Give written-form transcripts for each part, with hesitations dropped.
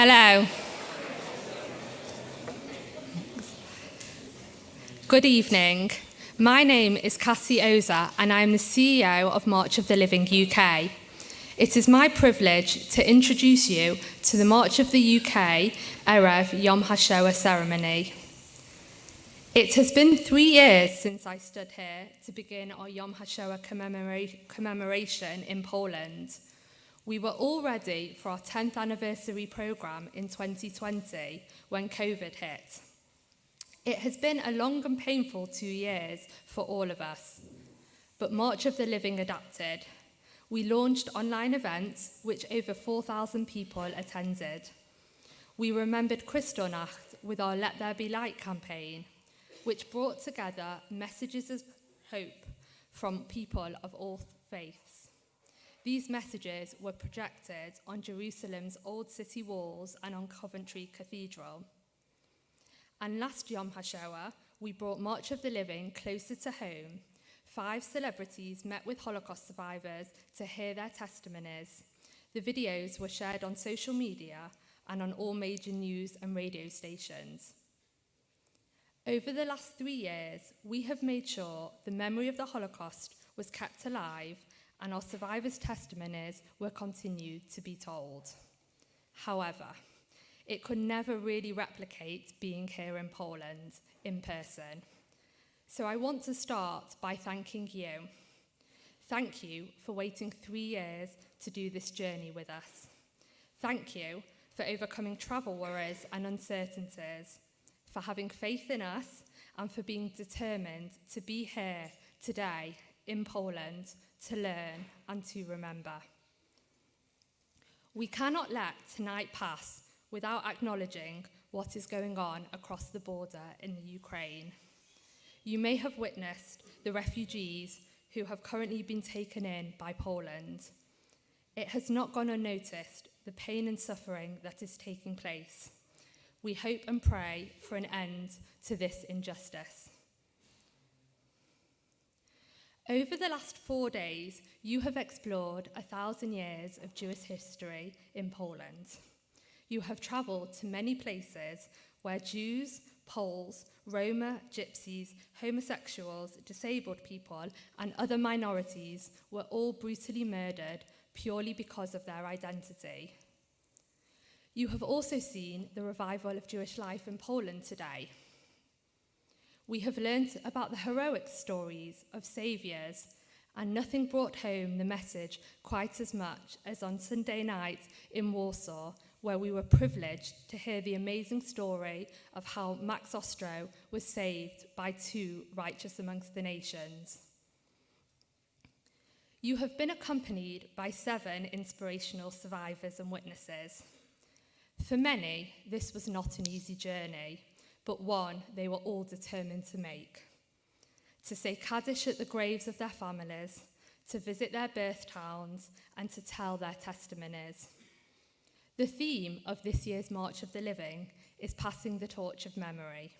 Hello. Good evening. My name is Cassie Oza and I am the CEO of March of the Living UK. It is my privilege to introduce you to the March of the UK Erev Yom Hashoah ceremony. It has been 3 years since I stood here to begin our Yom Hashoah commemoration in Poland. We were all ready for our 10th anniversary programme in 2020 when COVID hit. It has been a long and painful 2 years for all of us, but March of the Living adapted. We launched online events which over 4,000 people attended. We remembered Kristallnacht with our Let There Be Light campaign, which brought together messages of hope from people of all faiths. These messages were projected on Jerusalem's old city walls and on Coventry Cathedral. And last Yom HaShoah, we brought March of the Living closer to home. 5 celebrities met with Holocaust survivors to hear their testimonies. The videos were shared on social media and on all major news and radio stations. Over the last 3 years, we have made sure the memory of the Holocaust was kept alive and our survivors' testimonies were continued to be told. However, it could never really replicate being here in Poland in person. So I want to start by thanking you. Thank you for waiting 3 years to do this journey with us. Thank you for overcoming travel worries and uncertainties, for having faith in us, and for being determined to be here today in Poland to learn and to remember. We cannot let tonight pass without acknowledging what is going on across the border in the Ukraine. You may have witnessed the refugees who have currently been taken in by Poland. It has not gone unnoticed, the pain and suffering that is taking place. We hope and pray for an end to this injustice. Over the last 4 days, you have explored 1,000 years of Jewish history in Poland. You have travelled to many places where Jews, Poles, Roma, Gypsies, homosexuals, disabled people, and other minorities were all brutally murdered purely because of their identity. You have also seen the revival of Jewish life in Poland today. We have learnt about the heroic stories of saviours, and nothing brought home the message quite as much as on Sunday night in Warsaw, where we were privileged to hear the amazing story of how Max Ostro was saved by 2 righteous amongst the nations. You have been accompanied by 7 inspirational survivors and witnesses. For many, this was not an easy journey, but one they were all determined to make. To say Kaddish at the graves of their families, to visit their birth towns, and to tell their testimonies. The theme of this year's March of the Living is passing the torch of memory.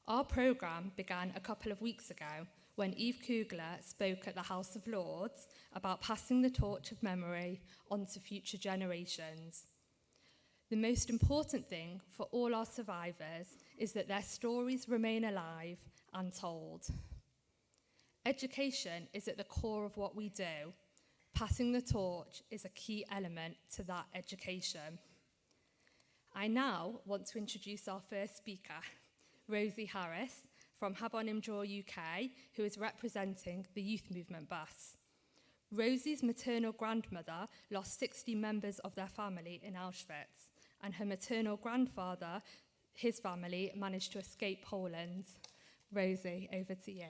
Our programme began a couple of weeks ago when Eve Kugler spoke at the House of Lords about passing the torch of memory on to future generations. The most important thing for all our survivors is that their stories remain alive and told. Education is at the core of what we do. Passing the torch is a key element to that education. I now want to introduce our first speaker, Rosie Harris from Habonim Dror UK, who is representing the Youth Movement bus. Rosie's maternal grandmother lost 60 members of their family in Auschwitz, and her maternal grandfather, his family, managed to escape Poland. Rosie, over to you.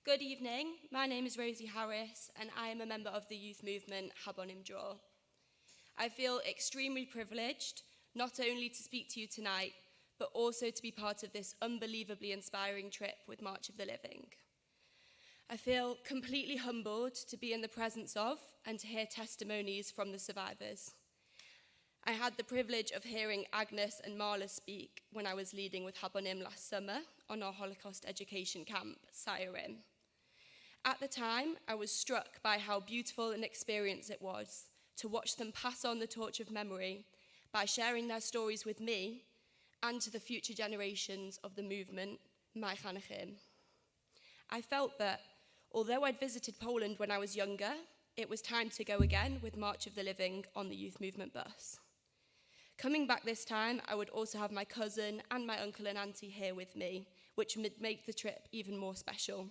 Good evening, my name is Rosie Harris and I am a member of the youth movement Habonim Dror. I feel extremely privileged not only to speak to you tonight, but also to be part of this unbelievably inspiring trip with March of the Living. I feel completely humbled to be in the presence of and to hear testimonies from the survivors. I had the privilege of hearing Agnes and Marla speak when I was leading with Habonim last summer on our Holocaust education camp, Sayarim. At the time, I was struck by how beautiful an experience it was to watch them pass on the torch of memory by sharing their stories with me and to the future generations of the movement, my Chanachim. I felt that, although I'd visited Poland when I was younger, it was time to go again with March of the Living on the youth movement bus. Coming back this time, I would also have my cousin and my uncle and auntie here with me, which would make the trip even more special.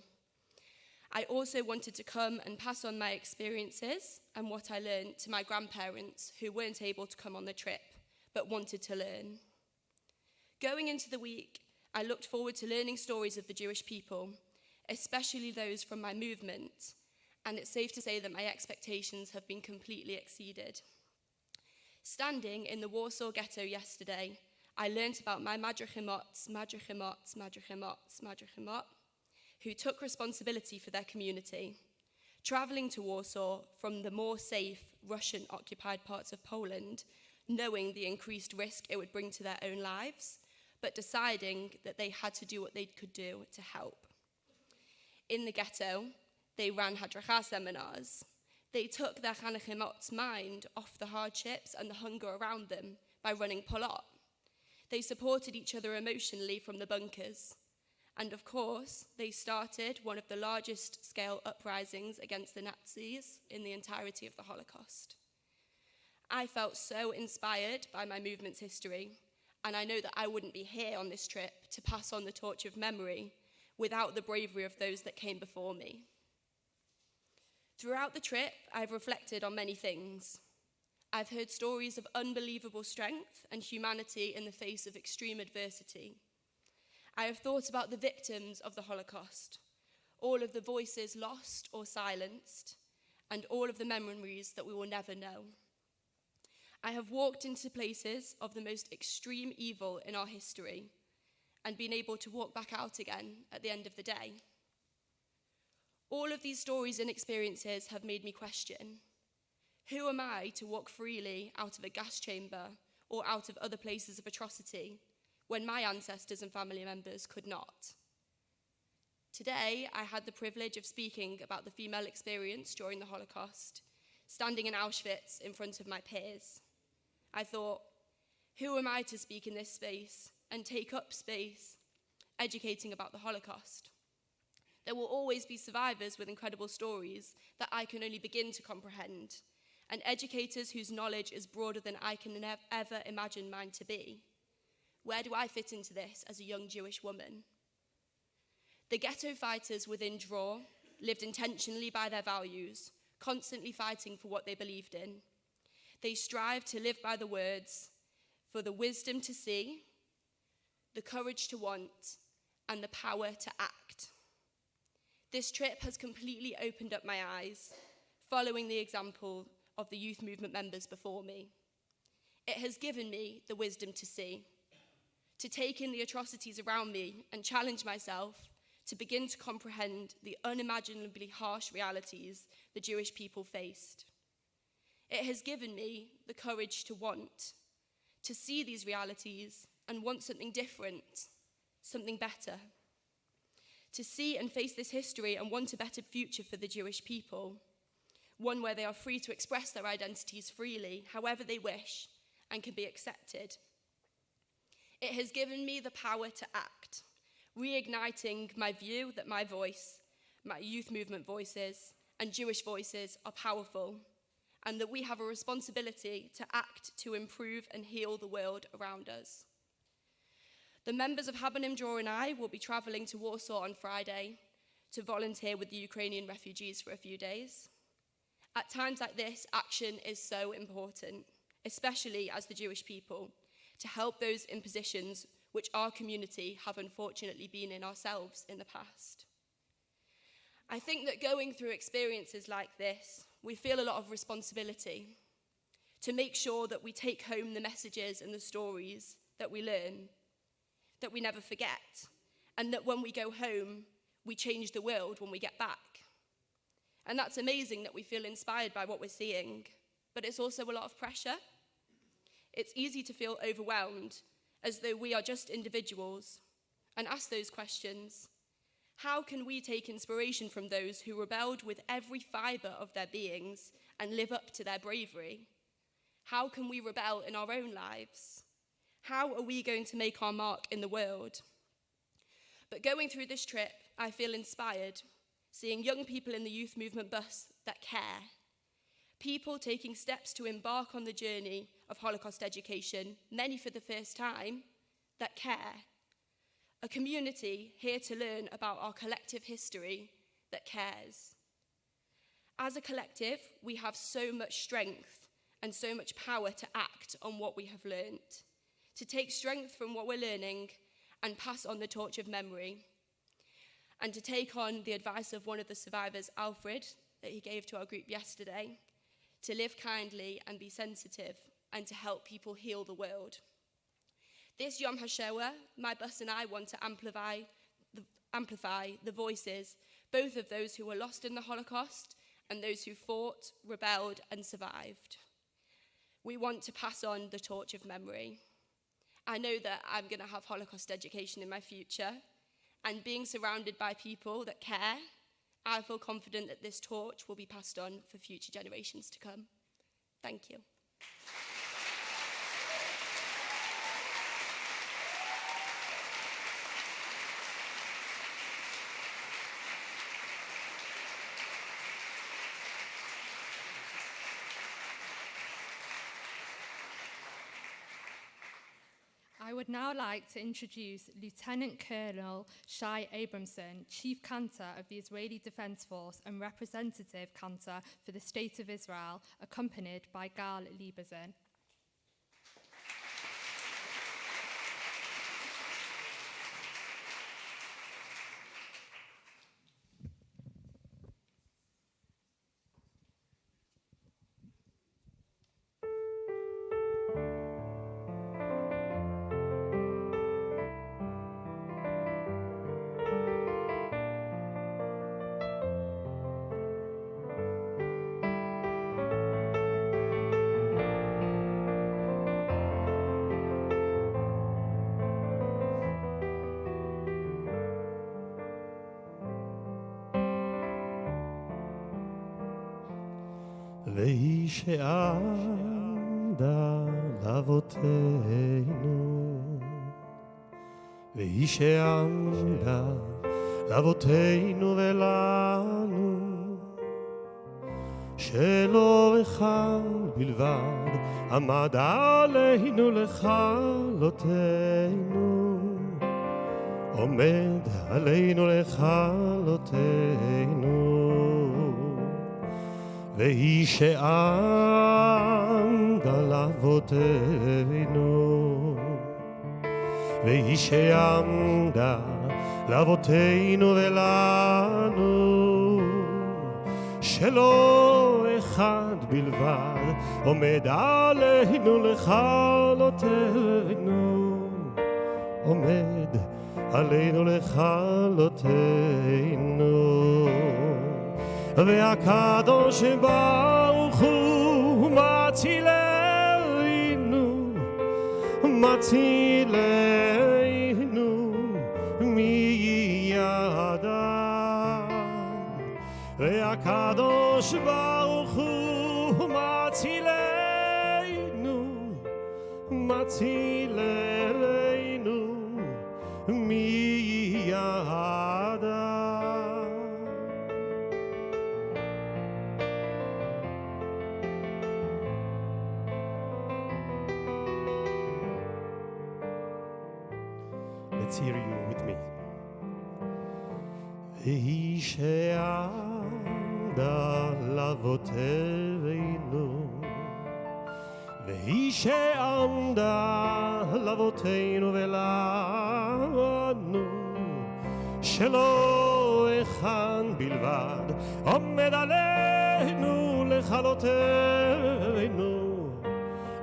I also wanted to come and pass on my experiences and what I learned to my grandparents who weren't able to come on the trip, but wanted to learn. Going into the week, I looked forward to learning stories of the Jewish people, especially those from my movement, and it's safe to say that my expectations have been completely exceeded. Standing in the Warsaw ghetto yesterday, I learnt about my Madrechimots, who took responsibility for their community, travelling to Warsaw from the more safe Russian-occupied parts of Poland, knowing the increased risk it would bring to their own lives, but deciding that they had to do what they could do to help. In the ghetto, they ran Hadracha seminars. They took their Chanachimot's mind off the hardships and the hunger around them by running Polot. They supported each other emotionally from the bunkers. And of course, they started one of the largest scale uprisings against the Nazis in the entirety of the Holocaust. I felt so inspired by my movement's history, and I know that I wouldn't be here on this trip to pass on the torch of memory without the bravery of those that came before me. Throughout the trip, I've reflected on many things. I've heard stories of unbelievable strength and humanity in the face of extreme adversity. I have thought about the victims of the Holocaust, all of the voices lost or silenced, and all of the memories that we will never know. I have walked into places of the most extreme evil in our history and been able to walk back out again at the end of the day. All of these stories and experiences have made me question, who am I to walk freely out of a gas chamber or out of other places of atrocity when my ancestors and family members could not? Today, I had the privilege of speaking about the female experience during the Holocaust, standing in Auschwitz in front of my peers. I thought, who am I to speak in this space and take up space educating about the Holocaust? There will always be survivors with incredible stories that I can only begin to comprehend, and educators whose knowledge is broader than I can ever imagine mine to be. Where do I fit into this as a young Jewish woman? The ghetto fighters within Dror lived intentionally by their values, constantly fighting for what they believed in. They strived to live by the words, for the wisdom to see, the courage to want, and the power to act. This trip has completely opened up my eyes, following the example of the youth movement members before me. It has given me the wisdom to see, to take in the atrocities around me and challenge myself to begin to comprehend the unimaginably harsh realities the Jewish people faced. It has given me the courage to want, to see these realities and want something different, something better. To see and face this history and want a better future for the Jewish people, one where they are free to express their identities freely, however they wish, and can be accepted. It has given me the power to act, reigniting my view that my voice, my youth movement voices, and Jewish voices are powerful, and that we have a responsibility to act to improve and heal the world around us. The members of Habonim Dror and I will be travelling to Warsaw on Friday to volunteer with the Ukrainian refugees for a few days. At times like this, action is so important, especially as the Jewish people, to help those in positions which our community have unfortunately been in ourselves in the past. I think that going through experiences like this, we feel a lot of responsibility to make sure that we take home the messages and the stories that we learn, that we never forget, and that when we go home, we change the world when we get back. And that's amazing that we feel inspired by what we're seeing, but it's also a lot of pressure. It's easy to feel overwhelmed, as though we are just individuals, and ask those questions. How can we take inspiration from those who rebelled with every fibre of their beings and live up to their bravery? How can we rebel in our own lives? How are we going to make our mark in the world? But going through this trip, I feel inspired, seeing young people in the youth movement bus that care. People taking steps to embark on the journey of Holocaust education, many for the first time, that care. A community here to learn about our collective history that cares. As a collective, we have so much strength and so much power to act on what we have learnt, to take strength from what we're learning and pass on the torch of memory, and to take on the advice of one of the survivors, Alfred, that he gave to our group yesterday, to live kindly and be sensitive and to help people heal the world. This Yom Hashoah, my bus and I want to amplify the voices, both of those who were lost in the Holocaust and those who fought, rebelled, and survived. We want to pass on the torch of memory. I know that I'm going to have Holocaust education in my future, and being surrounded by people that care, I feel confident that this torch will be passed on for future generations to come. Thank you. I would now like to introduce Lieutenant Colonel Shai Abramson, Chief Cantor of the Israeli Defense Force and Representative Cantor for the State of Israel, accompanied by Gal Lieberson. והיא שעמדה לאבותינו, והיא שעמדה לאבותינו ולנו, שלא אחד בלבד עמד עלינו לכלותנו, עומד עלינו לכלותנו. והיא שעמדה לאבותינו, והיא שעמדה לאבותינו ולנו, שלא אחד בלבד עומד עלינו לכלותנו, עומד עלינו לכלותנו. והקדוש ברוך הוא מצילנו, מצילנו מידם. והקדוש ברוך הוא מצילנו, מצילנו מידם. Let's hear you with me. והיא שעמדה לאבותינו, והיא שעמדה לאבותינו ולנו, שלא אחד בלבד עומד עלינו לכלותנו,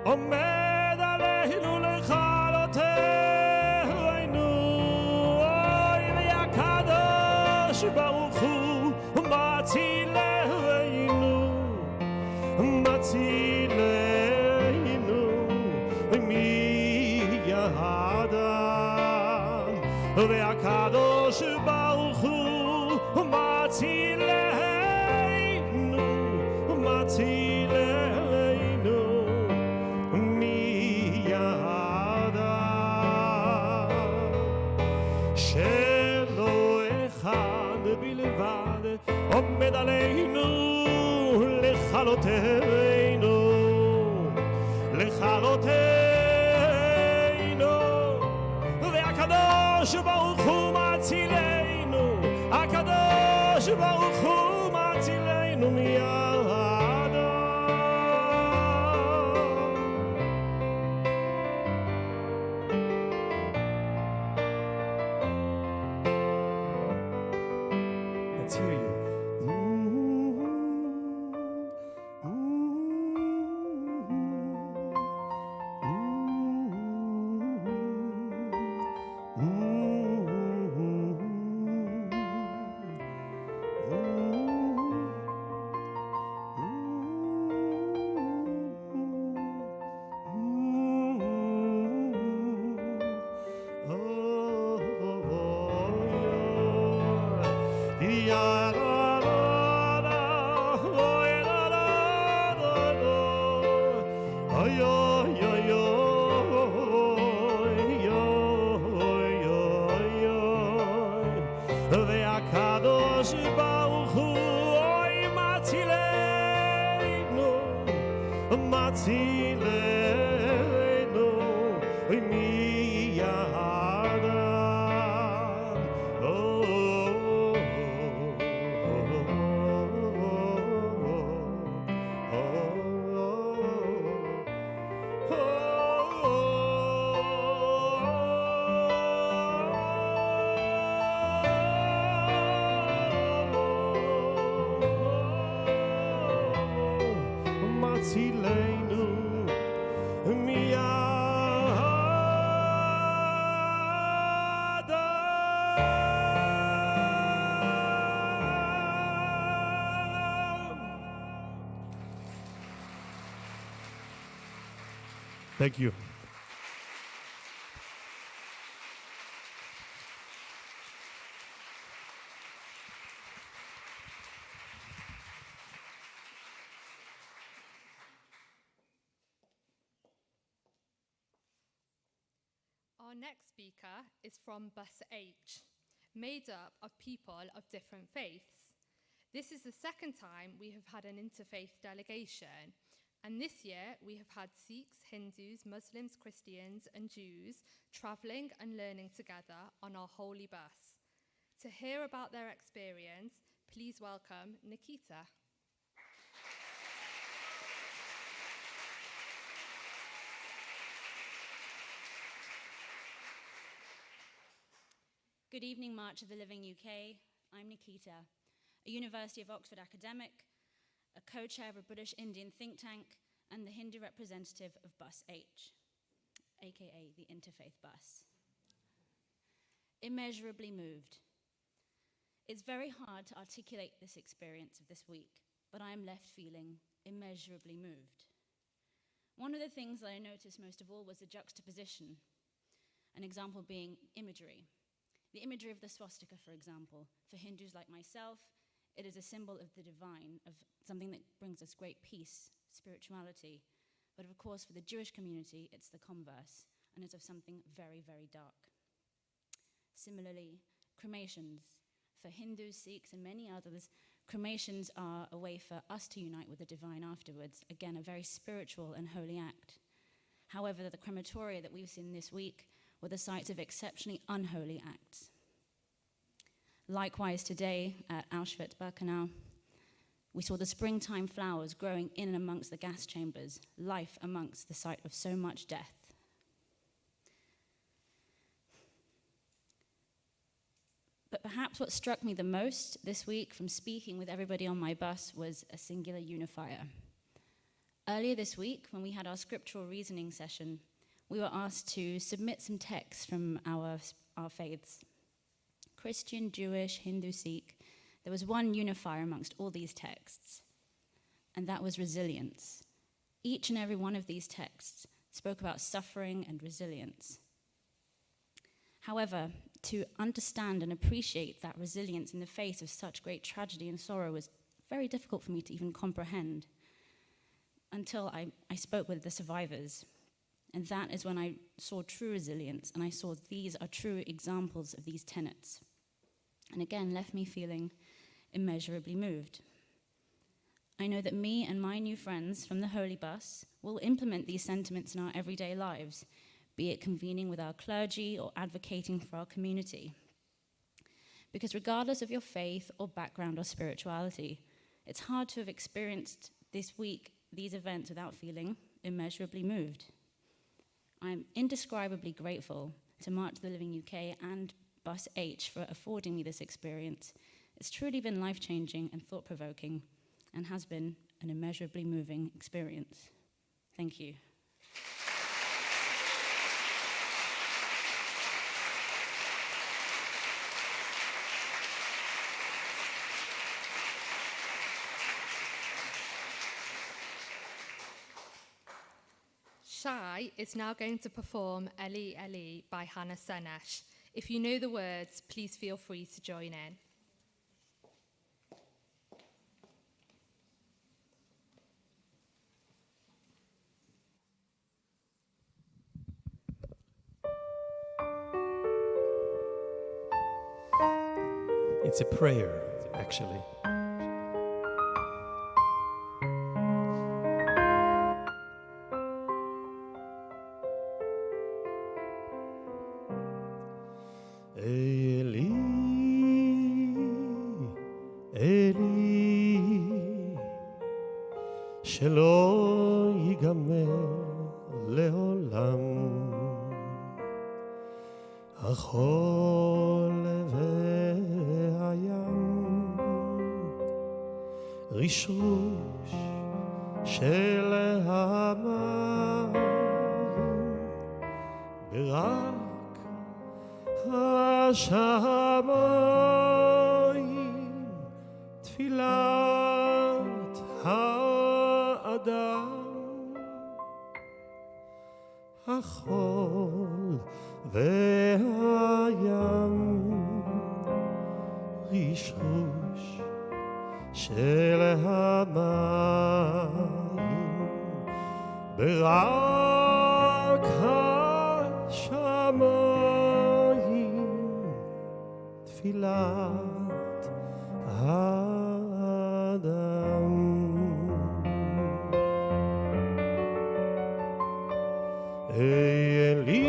עומד עלינו לכלותנו. ברוך הוא מצילנו, מצילנו והקדוש ברוך הוא מצילנו מידה שלא אחד בלבד עומד עלינו לכלותנו והקדוש ברוך הוא מצילנו הקדוש ברוך הוא מצילנו מידה Let's hear you. והקדוש ברוך הוא אוי מצילנו Thank you. Our next speaker is from Bus H, made up of people of different faiths. This is the second time we have had an interfaith delegation, and this year we have had Sikhs, Hindus, Muslims, Christians and Jews travelling and learning together on our holy bus. To hear about their experience, please welcome Nikita. Good evening, March of the Living UK. I'm Nikita, a University of Oxford academic, a co-chair of a British Indian think tank, and the Hindu representative of Bus H, aka the Interfaith Bus. Immeasurably moved. It's very hard to articulate this experience of this week, but I am left feeling immeasurably moved. One of the things that I noticed most of all was the juxtaposition, an example being imagery. The imagery of the swastika, for example. For Hindus like myself, it is a symbol of the divine, of something that brings us great peace, spirituality. But of course, for the Jewish community, it's the converse, and it's of something very, very dark. Similarly, cremations. For Hindus, Sikhs, and many others, cremations are a way for us to unite with the divine afterwards. Again, a very spiritual and holy act. However, the crematoria that we've seen this week were the sites of exceptionally unholy acts. Likewise, today at Auschwitz-Birkenau, we saw the springtime flowers growing in and amongst the gas chambers, life amongst the site of so much death. But perhaps what struck me the most this week from speaking with everybody on my bus was a singular unifier. Earlier this week, when we had our scriptural reasoning session, we were asked to submit some texts from our faiths. Christian, Jewish, Hindu, Sikh. There was one unifier amongst all these texts, and that was resilience. Each and every one of these texts spoke about suffering and resilience. However, to understand and appreciate that resilience in the face of such great tragedy and sorrow was very difficult for me to even comprehend until I spoke with the survivors. And that is when I saw true resilience, and I saw these are true examples of these tenets. And again, left me feeling immeasurably moved. I know that me and my new friends from the Holy Bus will implement these sentiments in our everyday lives, be it convening with our clergy or advocating for our community. Because regardless of your faith or background or spirituality, it's hard to have experienced this week these events without feeling immeasurably moved. I'm indescribably grateful to March of the Living UK and Bus H for affording me this experience. It's truly been life-changing and thought-provoking, and has been an immeasurably moving experience. Thank you. Shai is now going to perform Eli Eli by Hannah Senesh. If you know the words, please feel free to join in. It's a prayer, actually. Eli, Eli, שלא ייגמר לעולם, החול והים, רשרוש של המים, ברק השמיים, תפילת האדם, החול והים, רשרוש של המים, ברק השמיים, תפילת האדם. אלי,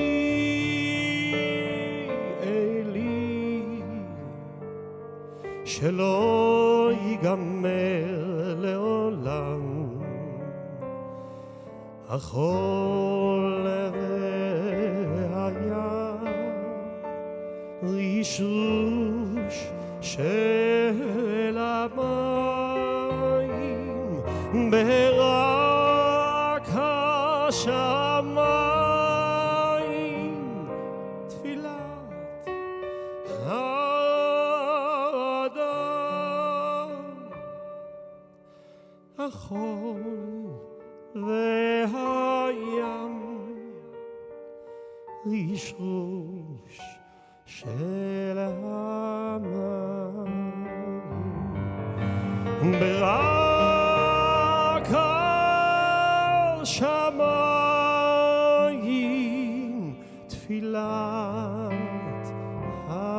אלי, שלא ייגמר לעולם, החול והים, רשרוש של המים, ברק השמיים, תפילת האדם, החול והים, רשרוש של המים, ברק השמיים, תפילת האדם,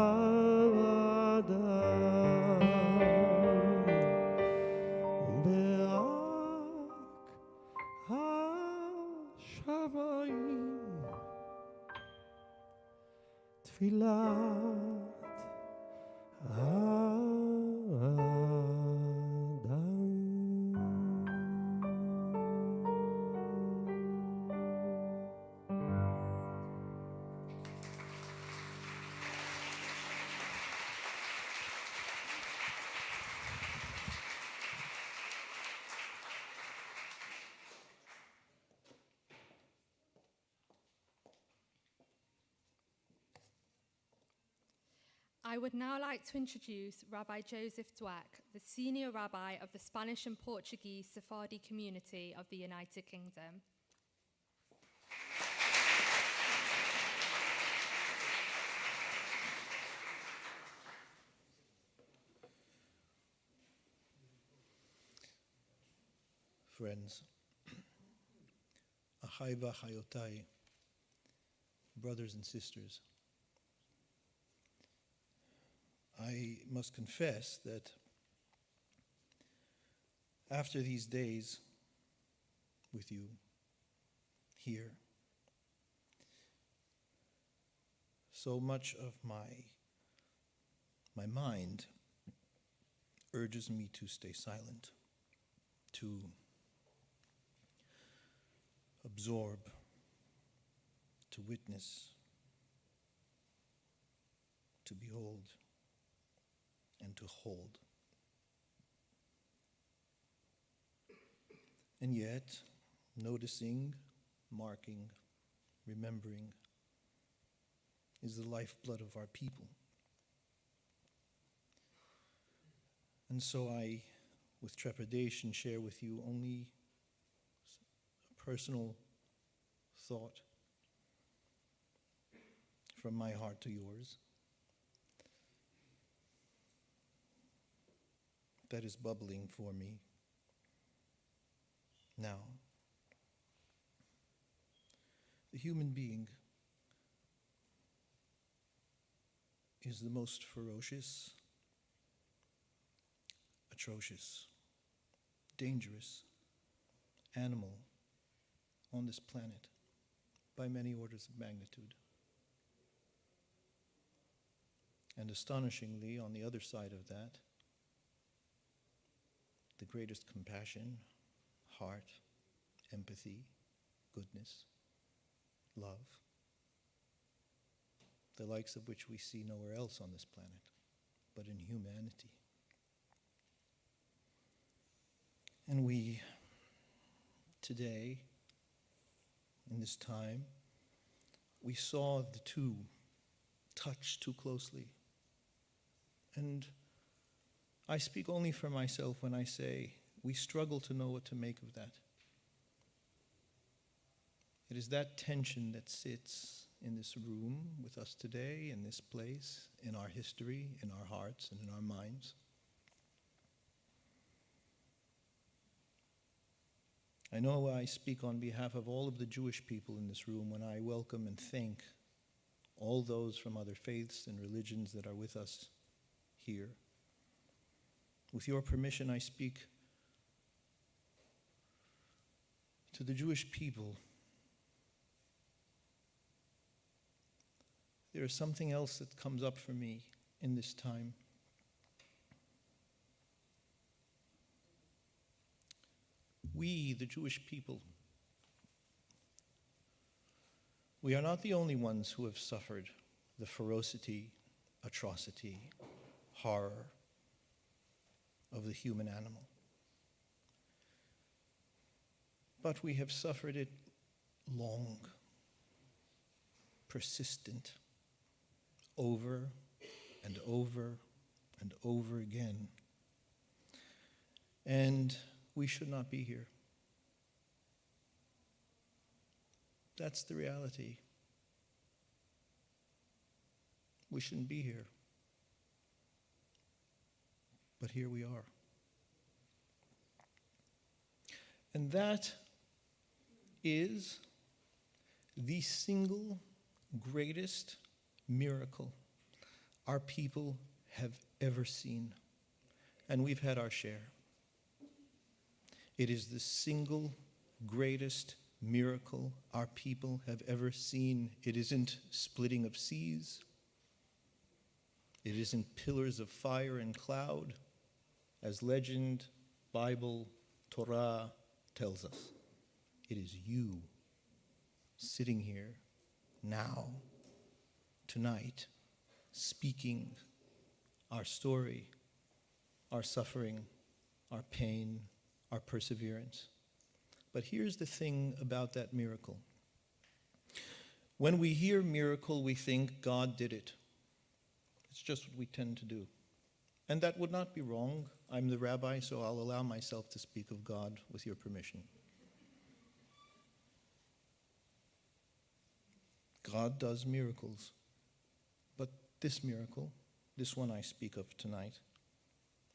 ברק השמיים, תפילת האדם. I would now like to introduce Rabbi Joseph Dweck, the senior rabbi of the Spanish and Portuguese Sephardi community of the United Kingdom. friends, Achai v'achayotai, brothers and sisters, I must confess that after these days with you here, so much of my mind urges me to stay silent, to absorb, to witness, to behold, and to hold. And yet, noticing, marking, remembering is the lifeblood of our people. And so I, with trepidation, share with you only a personal thought from my heart to yours that is bubbling for me now. The human being is the most ferocious, atrocious, dangerous animal on this planet by many orders of magnitude. And astonishingly, on the other side of that, the greatest compassion, heart, empathy, goodness, love, the likes of which we see nowhere else on this planet, but in humanity. And we, today, in this time, we saw the two touch too closely. And I speak only for myself when I say we struggle to know what to make of that. It is that tension that sits in this room with us today, in this place, in our history, in our hearts, and in our minds. I know I speak on behalf of all of the Jewish people in this room when I welcome and thank all those from other faiths and religions that are with us here. With your permission, I speak to the Jewish people. There is something else that comes up for me in this time. We, the Jewish people, we are not the only ones who have suffered the ferocity, atrocity, horror of the human animal. But we have suffered it long, persistent, over and over and over again. And we should not be here. That's the reality. We shouldn't be here. But here we are. And that is the single greatest miracle our people have ever seen. And we've had our share. It is the single greatest miracle our people have ever seen. It isn't splitting of seas. It isn't pillars of fire and cloud, as legend, Bible, Torah tells us. It is you sitting here now, tonight, speaking our story, our suffering, our pain, our perseverance. But here's the thing about that miracle. When we hear miracle, we think God did it. It's just what we tend to do. And that would not be wrong. I'm the rabbi, so I'll allow myself to speak of God with your permission. God does miracles. But this miracle, this one I speak of tonight,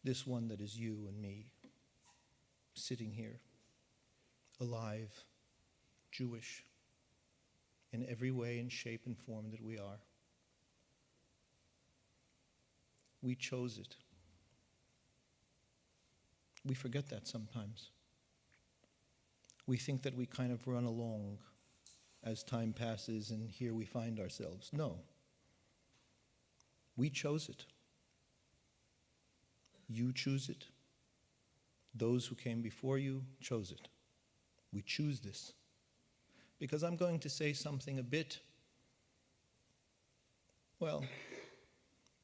this one that is you and me, sitting here, alive, Jewish, in every way and shape and form that we are. We chose it. We forget that sometimes. We think that we kind of run along as time passes and here we find ourselves. No. We chose it. You choose it. Those who came before you chose it. We choose this. Because I'm going to say something a bit, well,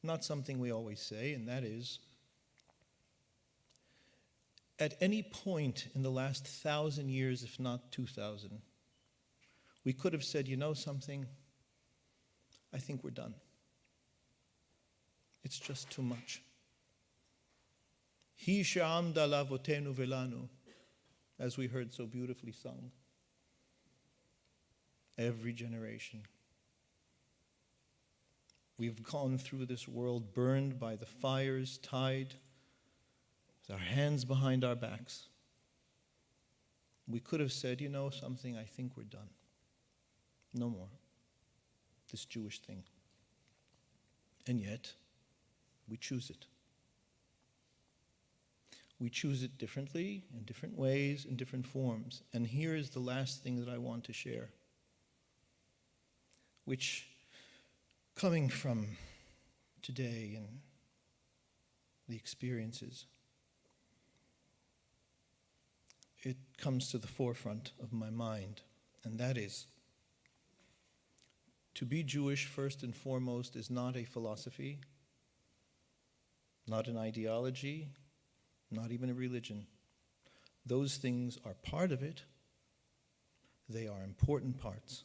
not something we always say, and that is, at any point in the last 1,000 years, if not 2,000, we could have said, you know something, I think we're done. It's just too much. Hi she'amda lavotenu velanu, as we heard so beautifully sung. Every generation. We've gone through this world burned by the fires, tied with our hands behind our backs. We could have said, you know something, I think we're done. No more. This Jewish thing. And yet, we choose it. We choose it differently, in different ways, in different forms. And here is the last thing that I want to share, which, coming from today and the experiences, it comes to the forefront of my mind, and that is, to be Jewish, first and foremost, is not a philosophy, not an ideology, not even a religion. Those things are part of it. They are important parts.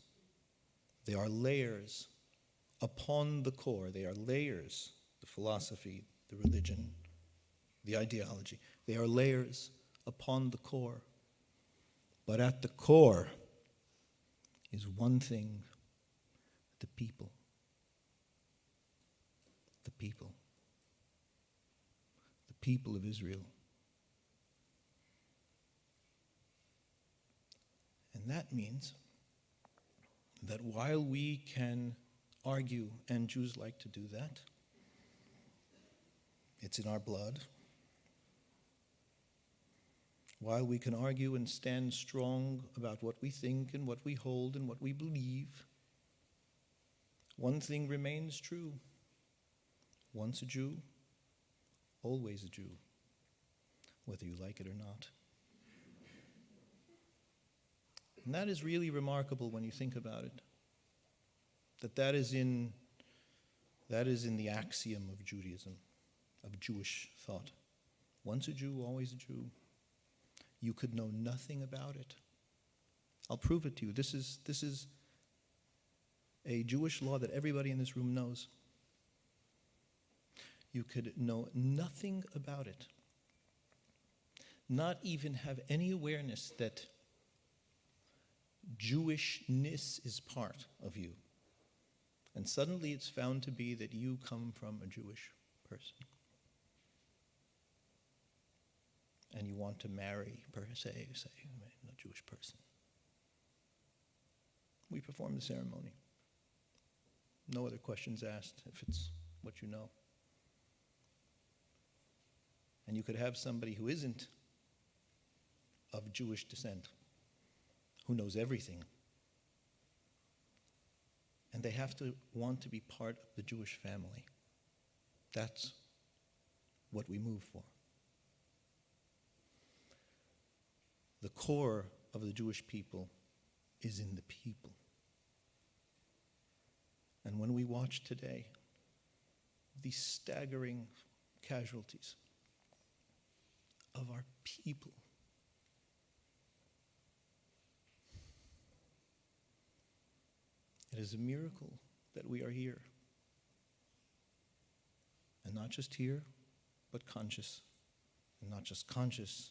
They are layers upon the core. They are layers, the philosophy, the religion, the ideology. They are layers upon the core. But at the core is one thing, the people. The people. The people of Israel. And that means that while we can argue, and Jews like to do that, it's in our blood. While we can argue and stand strong about what we think and what we hold and what we believe, one thing remains true. Once a Jew, always a Jew, whether you like it or not. And that is really remarkable when you think about it. That is in the axiom of Judaism, of Jewish thought. Once a Jew, always a Jew. You could know nothing about it. I'll prove it to you. This is a Jewish law that everybody in this room knows. You could know nothing about it. Not even have any awareness that Jewishness is part of you. And suddenly it's found to be that you come from a Jewish person. And you want to marry, per se, a Jewish person. We perform the ceremony. No other questions asked if it's what you know. And you could have somebody who isn't of Jewish descent, who knows everything. And they have to want to be part of the Jewish family. That's what we move for. The core of the Jewish people is in the people. And when we watch today these staggering casualties of our people, it is a miracle that we are here. And not just here, but conscious. And not just conscious,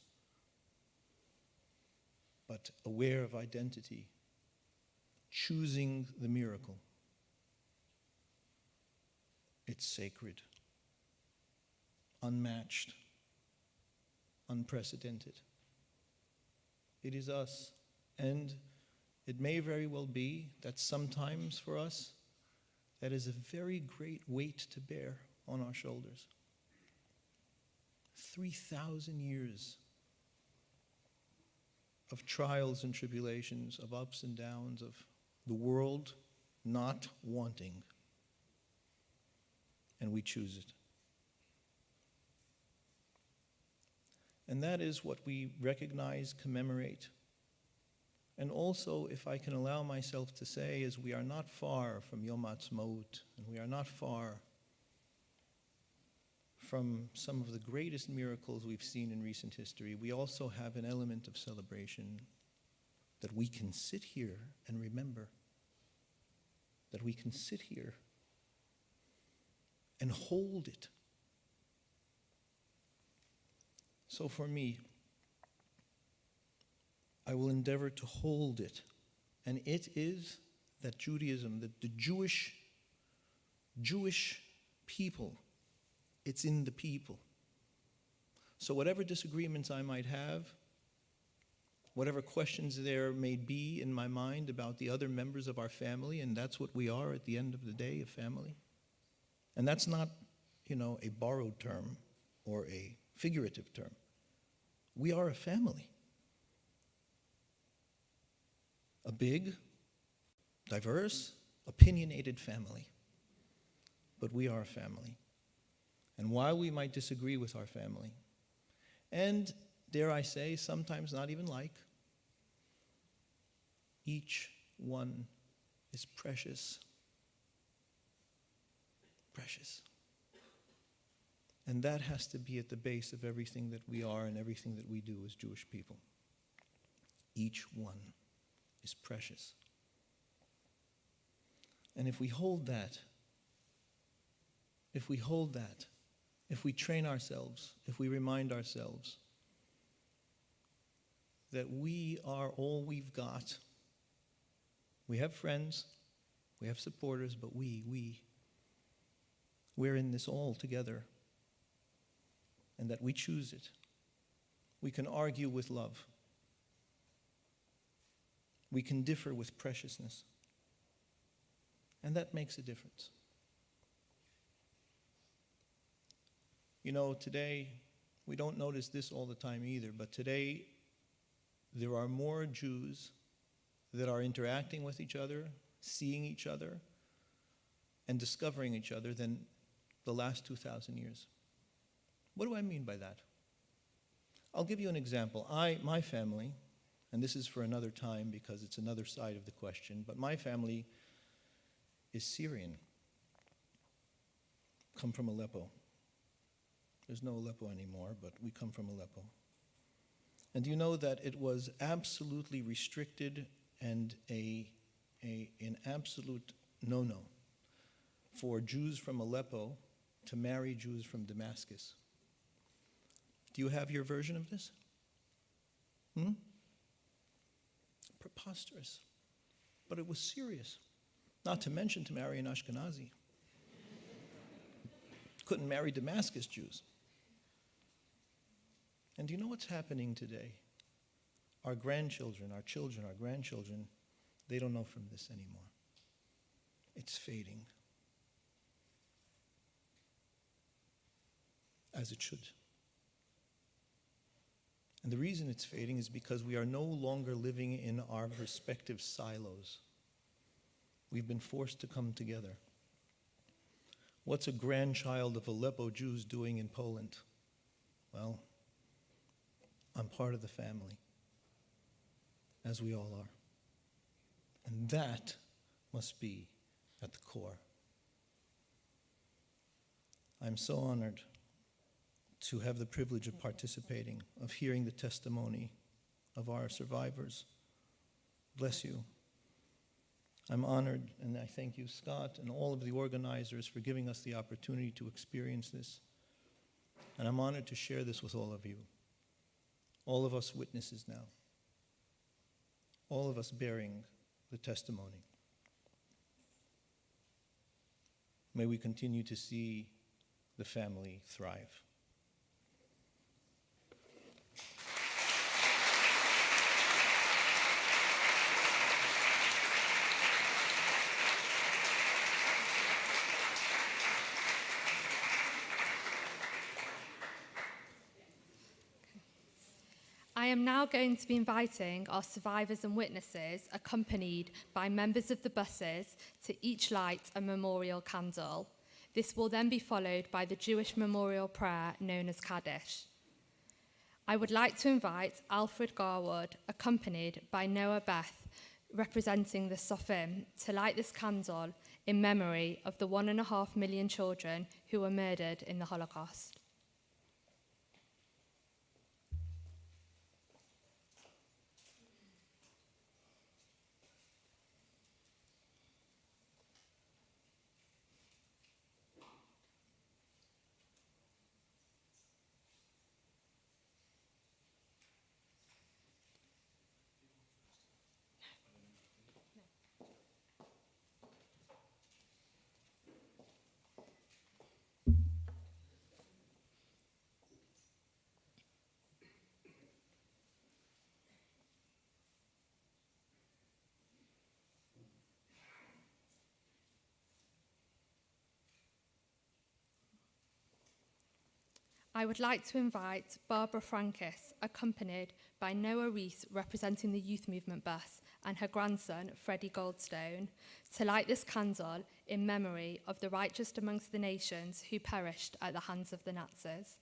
but aware of identity, choosing the miracle. It's sacred, unmatched, unprecedented. It is us. And it may very well be that sometimes for us, that is a very great weight to bear on our shoulders. 3,000 years of trials and tribulations, of ups and downs, of the world not wanting. And we choose it. And that is what we recognize, commemorate. And also, if I can allow myself to say, is we are not far from Yom Ha'atzmaut, and we are not far from some of the greatest miracles we've seen in recent history. We also have an element of celebration that we can sit here and remember, that we can sit here and hold it. So for me, I will endeavor to hold it. And it is that Judaism, that the Jewish people, it's in the people. So whatever disagreements I might have, whatever questions there may be in my mind about the other members of our family, and that's what we are at the end of the day, a family. And that's not, a borrowed term or a figurative term. We are a family. A big, diverse, opinionated family. But we are a family. And while we might disagree with our family, and dare I say, sometimes not even like, each one is precious. Precious. And that has to be at the base of everything that we are and everything that we do as Jewish people. Each one is precious. And if we hold that, if we train ourselves, if we remind ourselves that we are all we've got, we have friends, we have supporters, but we're in this all together, and that we choose it. We can argue with love. We can differ with preciousness. And that makes a difference. Today, we don't notice this all the time either, but today there are more Jews that are interacting with each other, seeing each other, and discovering each other than the last 2,000 years. What do I mean by that? I'll give you an example. My family, and this is for another time because it's another side of the question, but my family is Syrian. Come from Aleppo. There's no Aleppo anymore, but we come from Aleppo. And do you know that it was absolutely restricted and an absolute no-no for Jews from Aleppo to marry Jews from Damascus? Do you have your version of this? Preposterous. But it was serious. Not to mention to marry an Ashkenazi. Couldn't marry Damascus Jews. And do you know what's happening today? Our grandchildren, our children, our grandchildren, they don't know from this anymore. It's fading. As it should. And the reason it's fading is because we are no longer living in our respective silos. We've been forced to come together. What's a grandchild of Aleppo Jews doing in Poland? Well, I'm part of the family, as we all are. And that must be at the core. I'm so honored to have the privilege of participating, of hearing the testimony of our survivors. Bless you. I'm honored, and I thank you, Scott, and all of the organizers for giving us the opportunity to experience this. And I'm honored to share this with all of you, all of us witnesses now, all of us bearing the testimony. May we continue to see the family thrive. am now going to be inviting our survivors and witnesses, accompanied by members of the buses, to each light a memorial candle. This will then be followed by the Jewish memorial prayer known as Kaddish. I would like to invite Alfred Garwood, accompanied by Noah Beth, representing the Sofim, to light this candle in memory of the 1.5 million children who were murdered in the Holocaust. I would like to invite Barbara Frankis, accompanied by Noah Rees, representing the Youth Movement bus, and her grandson, Freddie Goldstone, to light this candle in memory of the righteous amongst the nations who perished at the hands of the Nazis.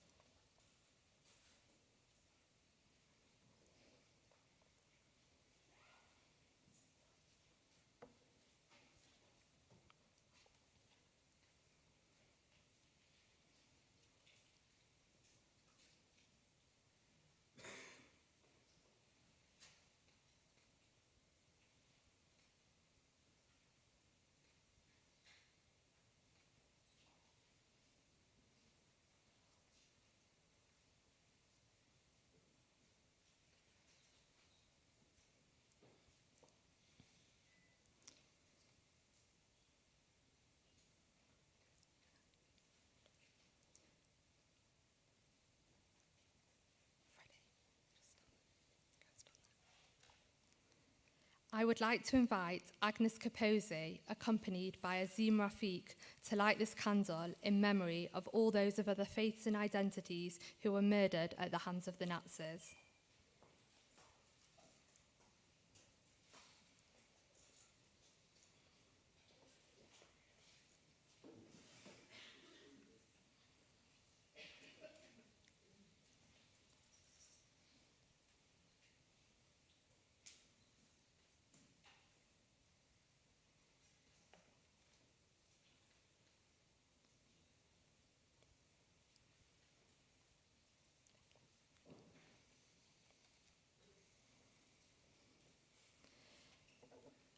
I would like to invite Agnes Kaposi, accompanied by Azim Rafiq, to light this candle in memory of all those of other faiths and identities who were murdered at the hands of the Nazis.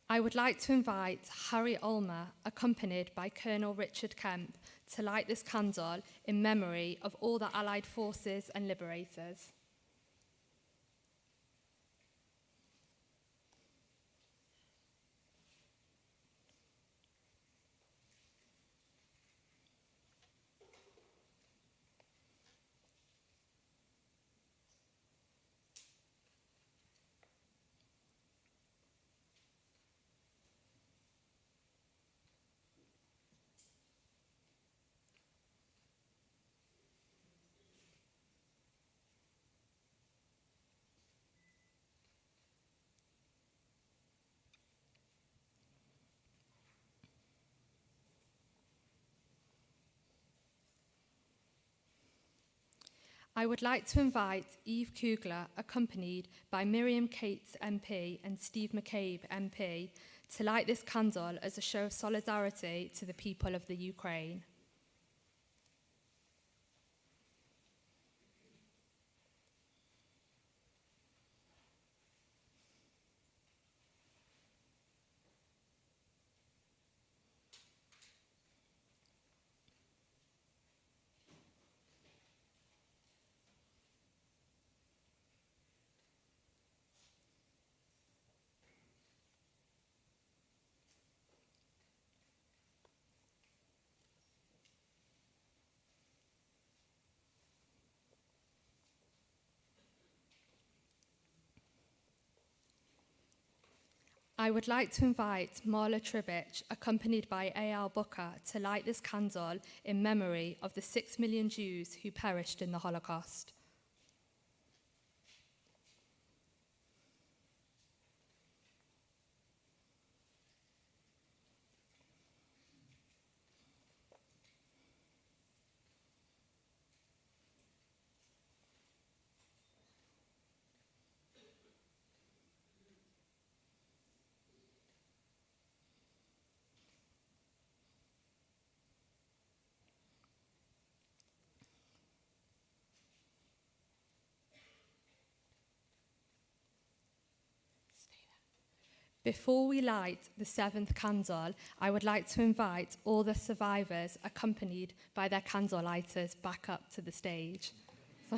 I would like to invite Harry Ulmer, accompanied by Colonel Richard Kemp, to light this candle in memory of all the Allied forces and liberators. I would like to invite Eve Kugler, accompanied by Miriam Cates MP and Steve McCabe MP, to light this candle as a show of solidarity to the people of the Ukraine. I would like to invite Marla Tribich, accompanied by A.L. Booker, to light this candle in memory of the 6 million Jews who perished in the Holocaust. Before we light the seventh candle, I would like to invite all the survivors, accompanied by their candle lighters, back up to the stage. So-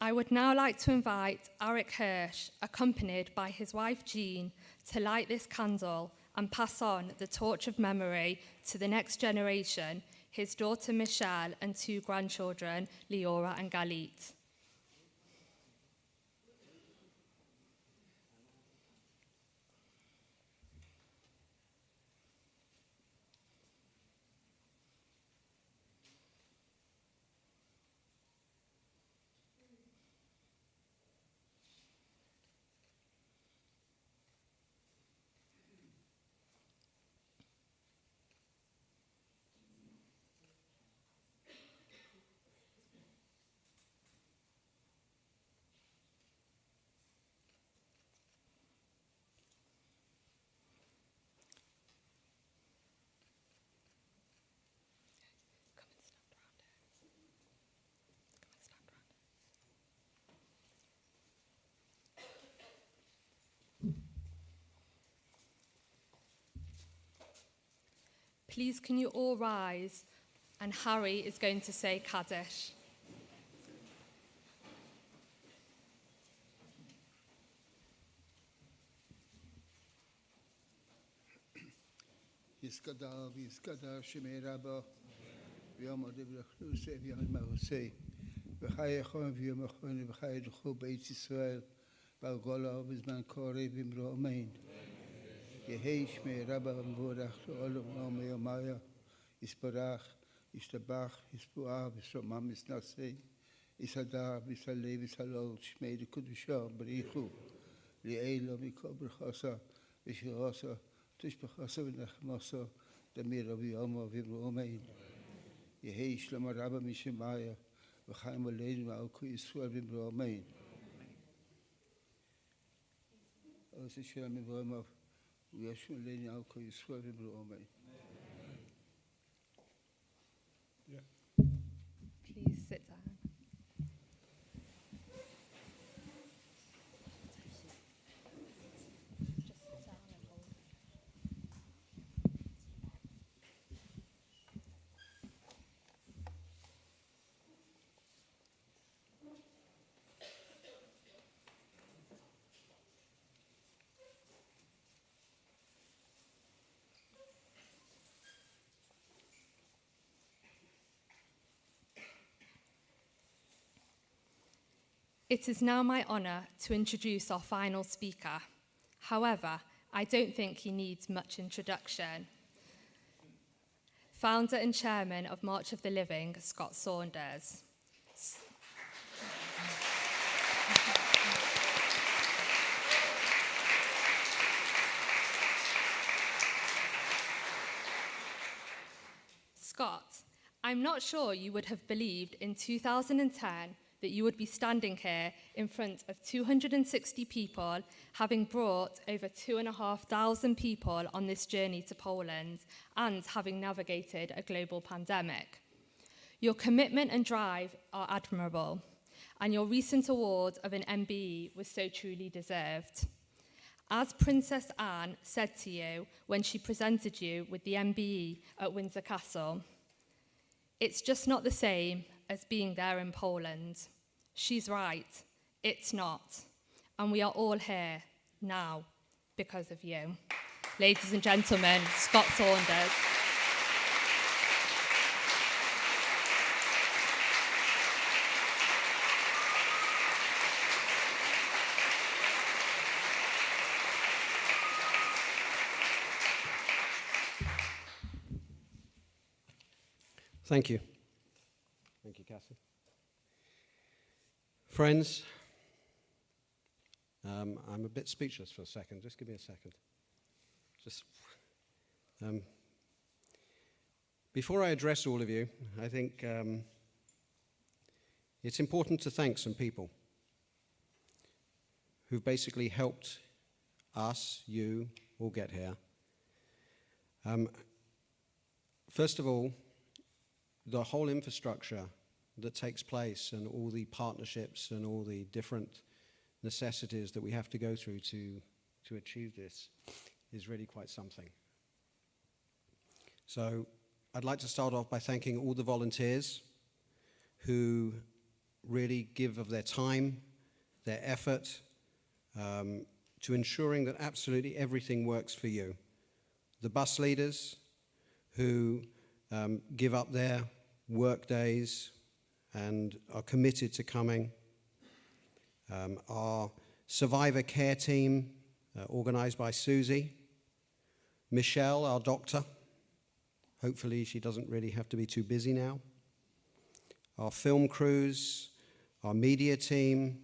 I would now like to invite Eric Hirsch, accompanied by his wife Jean, to light this candle and pass on the torch of memory to the next generation, his daughter Michelle and 2 grandchildren, Leora and Galit. Please can you all rise, and Harry is going to say Kaddish. Yiskada Shemei Rabba, Vyamode Vrachluse, Vyamahuse, Vahayachon, Vyamachon, Vahayachon, Beit Israel, Balgola, Bizman Kore, Vimro Amen. Yehesh me Rabba Mvorach, Olam Nome Maya, Isparach, Istabach, Ispuah, Isramam Isnase, Isada, Isale, Isalol, Shmei de Kudusha, Brichu, Liela, Mikobr Hasa, Ishasa, Tishbachasa, Nachmasa, the Miraviama, Vimro Amen. Yehesh Lama Rabba Mishemaya, Vachaim Alein, Malku Israel, Vimro Amen. As a Shem Vima. We are sure letting out because it's sweating blue on me. Please sit down. It is now my honour to introduce our final speaker. However, I don't think he needs much introduction. Founder and chairman of March of the Living, Scott Saunders. Scott, I'm not sure you would have believed in 2010 that you would be standing here in front of 260 people, having brought over 2,500 people on this journey to Poland and having navigated a global pandemic. Your commitment and drive are admirable, and your recent award of an MBE was so truly deserved. As Princess Anne said to you when she presented you with the MBE at Windsor Castle, it's just not the same as being there in Poland. She's right, it's not. And we are all here now because of you. Ladies and gentlemen, Scott Saunders. Thank you. Thank you, Cassie. Friends, I'm a bit speechless for a second. Just give me a second. Before I address all of you, I think it's important to thank some people who've basically helped us, you, all get here. First of all, the whole infrastructure that takes place and all the partnerships and all the different necessities that we have to go through to achieve this is really quite something. So I'd like to start off by thanking all the volunteers who really give of their time, their effort, to ensuring that absolutely everything works for you. The bus leaders who give up their work days and are committed to coming. Our survivor care team, organized by Susie. Michelle, our doctor. Hopefully she doesn't really have to be too busy now. Our film crews, our media team,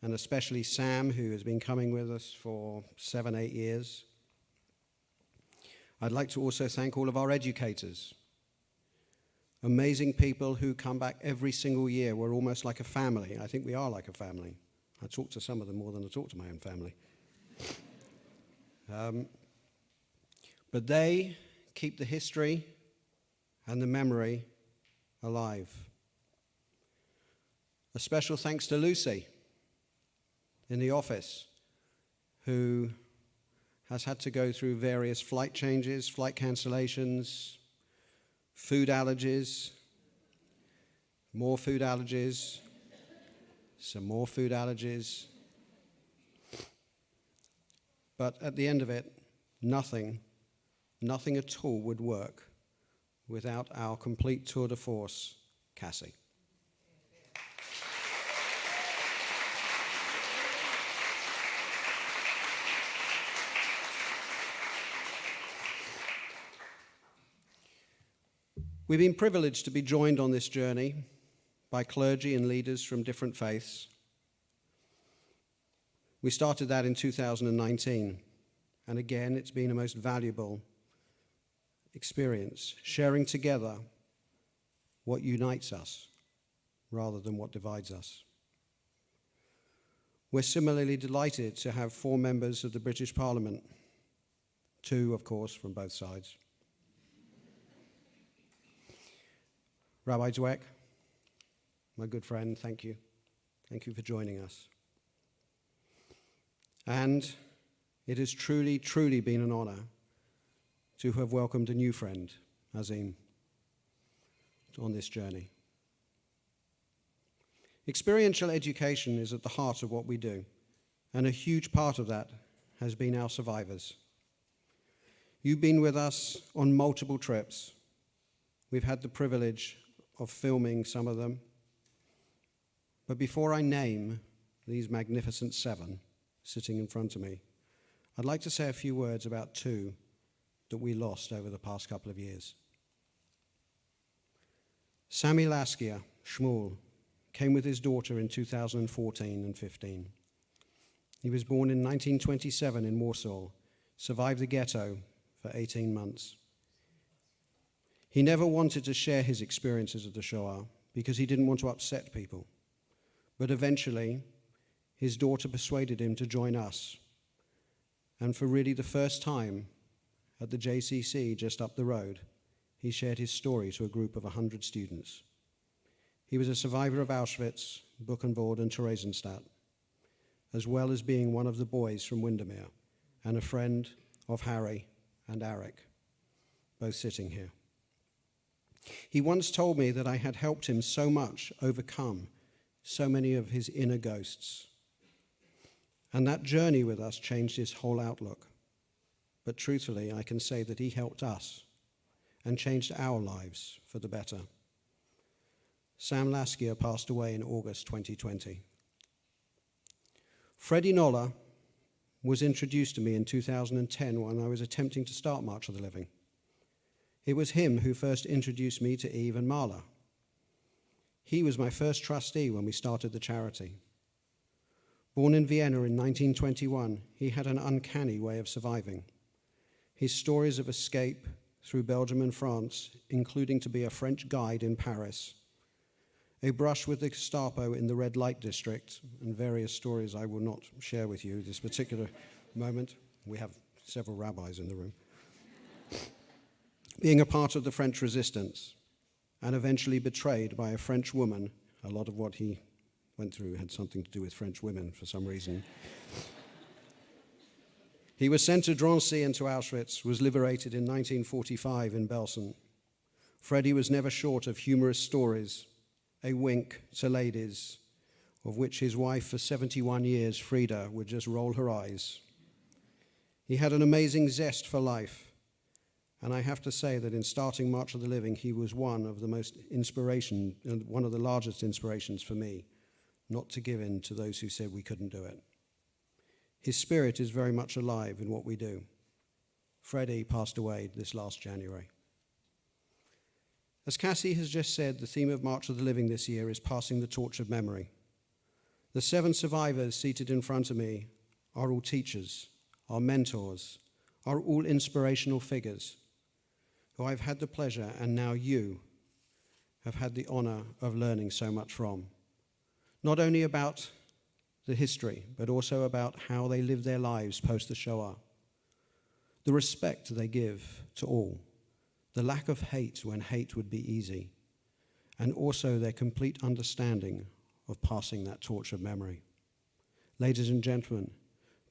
and especially Sam, who has been coming with us for 7, 8 years. I'd like to also thank all of our educators. Amazing people who come back every single year. We're almost like a family. I think we are like a family. I talk to some of them more than I talk to my own family. But they keep the history and the memory alive. A special thanks to Lucy in the office, who has had to go through various flight changes, flight cancellations, food allergies, more food allergies, some more food allergies. But at the end of it, nothing at all would work without our complete tour de force, Cassie. We've been privileged to be joined on this journey by clergy and leaders from different faiths. We started that in 2019, and again, it's been a most valuable experience, sharing together what unites us rather than what divides us. We're similarly delighted to have 4 members of the British Parliament, 2, of course, from both sides. Rabbi Dweck, my good friend, thank you. Thank you for joining us. And it has truly, truly been an honor to have welcomed a new friend, Azim, on this journey. Experiential education is at the heart of what we do, and a huge part of that has been our survivors. You've been with us on multiple trips. We've had the privilege of filming some of them. But before I name these magnificent 7 sitting in front of me, I'd like to say a few words about 2 that we lost over the past couple of years. Sami Laskia, Shmuel, came with his daughter in 2014 and 15. He was born in 1927 in Warsaw, survived the ghetto for 18 months. He never wanted to share his experiences of the Shoah because he didn't want to upset people. But eventually, his daughter persuaded him to join us. And for really the first time at the JCC just up the road, he shared his story to a group of 100 students. He was a survivor of Auschwitz, Buchenwald, and Theresienstadt, as well as being one of the boys from Windermere and a friend of Harry and Arik, both sitting here. He once told me that I had helped him so much overcome so many of his inner ghosts. And that journey with us changed his whole outlook. But truthfully, I can say that he helped us and changed our lives for the better. Sam Laskia passed away in August 2020. Freddie Noller was introduced to me in 2010 when I was attempting to start March of the Living. It was him who first introduced me to Eve and Marla. He was my first trustee when we started the charity. Born in Vienna in 1921, he had an uncanny way of surviving. His stories of escape through Belgium and France, including to be a French guide in Paris, a brush with the Gestapo in the red light district, and various stories I will not share with you this particular moment. We have several rabbis in the room. Being a part of the French resistance, and eventually betrayed by a French woman. A lot of what he went through had something to do with French women for some reason. He was sent to Drancy and to Auschwitz, was liberated in 1945 in Belsen. Freddie was never short of humorous stories, a wink to ladies, of which his wife for 71 years, Frida, would just roll her eyes. He had an amazing zest for life, and I have to say that in starting March of the Living, he was one of the largest inspirations for me, not to give in to those who said we couldn't do it. His spirit is very much alive in what we do. Freddie passed away this last January. As Cassie has just said, the theme of March of the Living this year is passing the torch of memory. The 7 survivors seated in front of me are all teachers, are mentors, are all inspirational figures who I've had the pleasure, and now you have had the honor of learning so much from. Not only about the history, but also about how they live their lives post the Shoah. The respect they give to all. The lack of hate when hate would be easy. And also their complete understanding of passing that torch of memory. Ladies and gentlemen,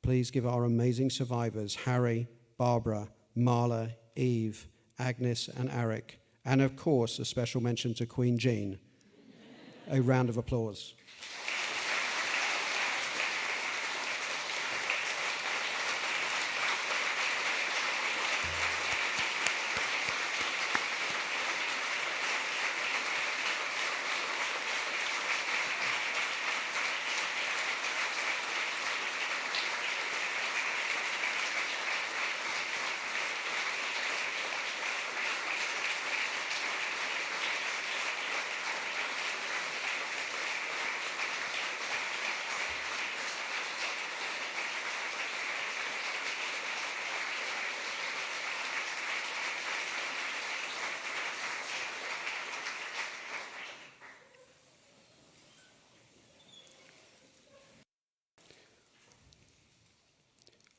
please give our amazing survivors, Harry, Barbara, Marla, Eve, Agnes, and Eric, and of course, a special mention to Queen Jean, a round of applause.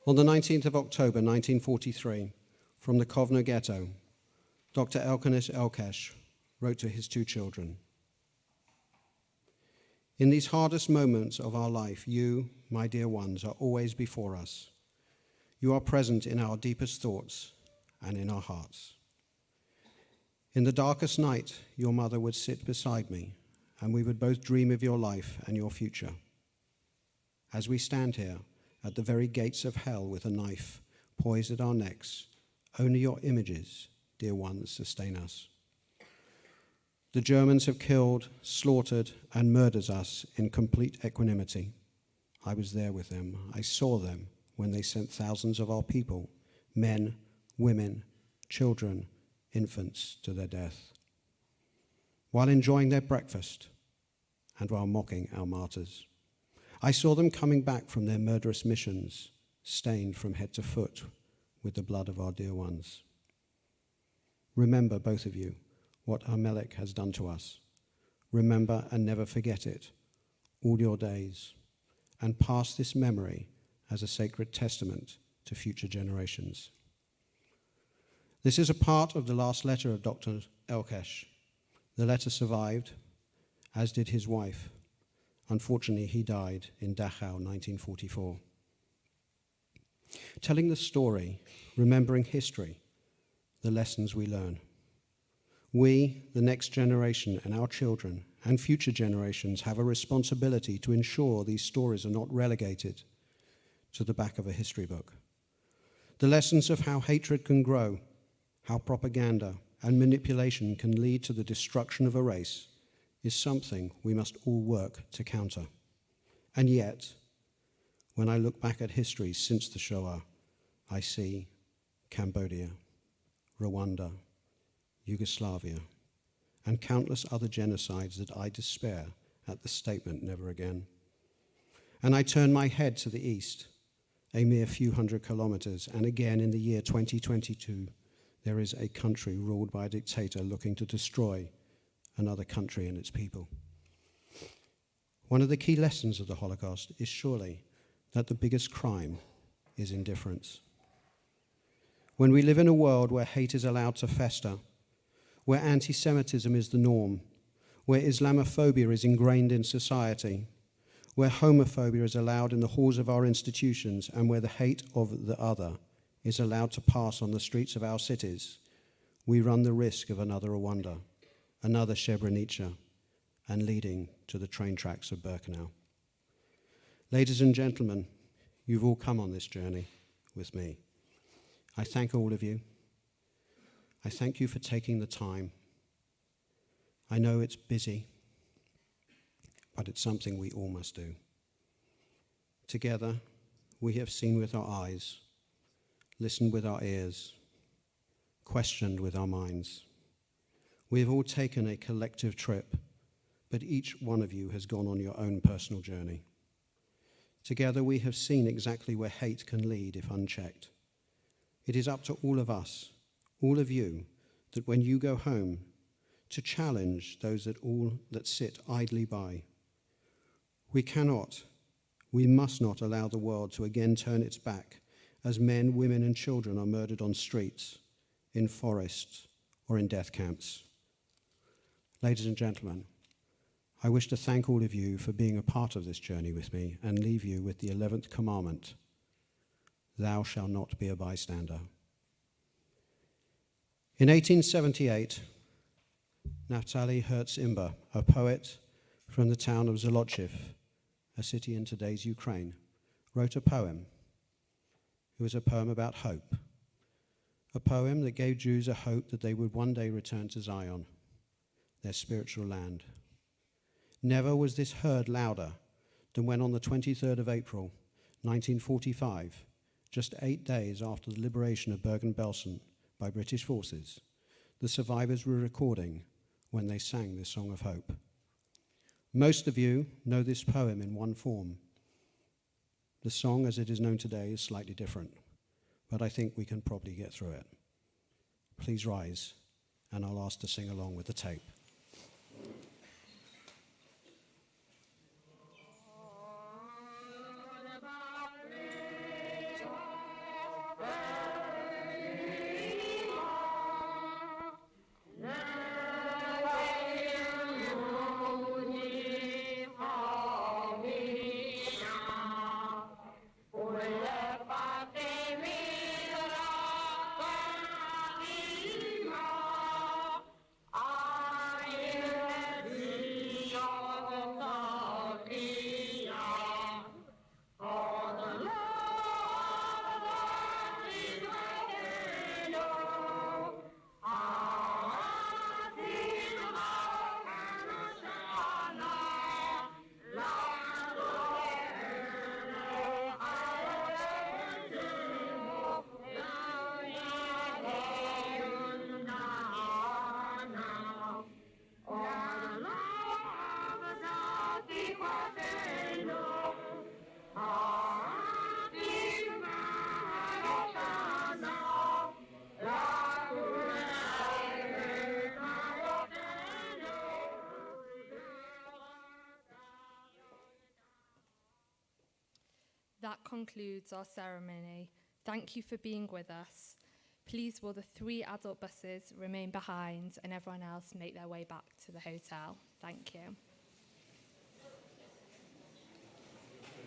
On the 19th of October 1943, from the Kovno ghetto, Dr. Elkanis Elkesh wrote to his 2 children, "In these hardest moments of our life, you, my dear ones, are always before us. You are present in our deepest thoughts and in our hearts. In the darkest night, your mother would sit beside me, and we would both dream of your life and your future. As we stand here, at the very gates of hell with a knife poised at our necks, only your images, dear ones, sustain us. The Germans have killed, slaughtered, and murdered us in complete equanimity. I was there with them. I saw them when they sent thousands of our people, men, women, children, infants, to their death, while enjoying their breakfast and while mocking our martyrs. I saw them coming back from their murderous missions, stained from head to foot with the blood of our dear ones. Remember, both of you, what Amalek has done to us. Remember and never forget it all your days, and pass this memory as a sacred testament to future generations." This is a part of the last letter of Dr. Elkesh. The letter survived, as did his wife. Unfortunately, he died in Dachau, 1944. Telling the story, remembering history, the lessons we learn. We, the next generation, and our children, and future generations have a responsibility to ensure these stories are not relegated to the back of a history book. The lessons of how hatred can grow, how propaganda and manipulation can lead to the destruction of a race, is something we must all work to counter. And yet, when I look back at history since the Shoah, I see Cambodia, Rwanda, Yugoslavia, and countless other genocides that I despair at the statement never again. And I turn my head to the east, a mere few hundred kilometers, and again in the year 2022, there is a country ruled by a dictator looking to destroy another country and its people. One of the key lessons of the Holocaust is surely that the biggest crime is indifference. When we live in a world where hate is allowed to fester, where anti-Semitism is the norm, where Islamophobia is ingrained in society, where homophobia is allowed in the halls of our institutions, and where the hate of the other is allowed to pass on the streets of our cities, we run the risk of another Rwanda, another Srebrenica, and leading to the train tracks of Birkenau. Ladies and gentlemen, you've all come on this journey with me. I thank all of you. I thank you for taking the time. I know it's busy, but it's something we all must do. Together, we have seen with our eyes, listened with our ears, questioned with our minds. We have all taken a collective trip, but each one of you has gone on your own personal journey. Together, we have seen exactly where hate can lead if unchecked. It is up to all of us, all of you, that when you go home, to challenge those that sit idly by. We must not allow the world to again turn its back as men, women, and children are murdered on streets, in forests, or in death camps. Ladies and gentlemen, I wish to thank all of you for being a part of this journey with me and leave you with the 11th commandment: thou shalt not be a bystander. In 1878, Naftali Herz-Imber, a poet from the town of Zolochiv, a city in today's Ukraine, wrote a poem. It was a poem about hope, a poem that gave Jews a hope that they would one day return to Zion, their spiritual land. Never was this heard louder than when on the 23rd of April, 1945, just 8 days after the liberation of Bergen-Belsen by British forces, the survivors were recording when they sang this song of hope. Most of you know this poem in one form. The song, as it is known today, is slightly different, but I think we can probably get through it. Please rise, and I'll ask to sing along with the tape. That concludes our ceremony. Thank you for being with us. Please will the 3 adult buses remain behind and everyone else make their way back to the hotel. Thank you.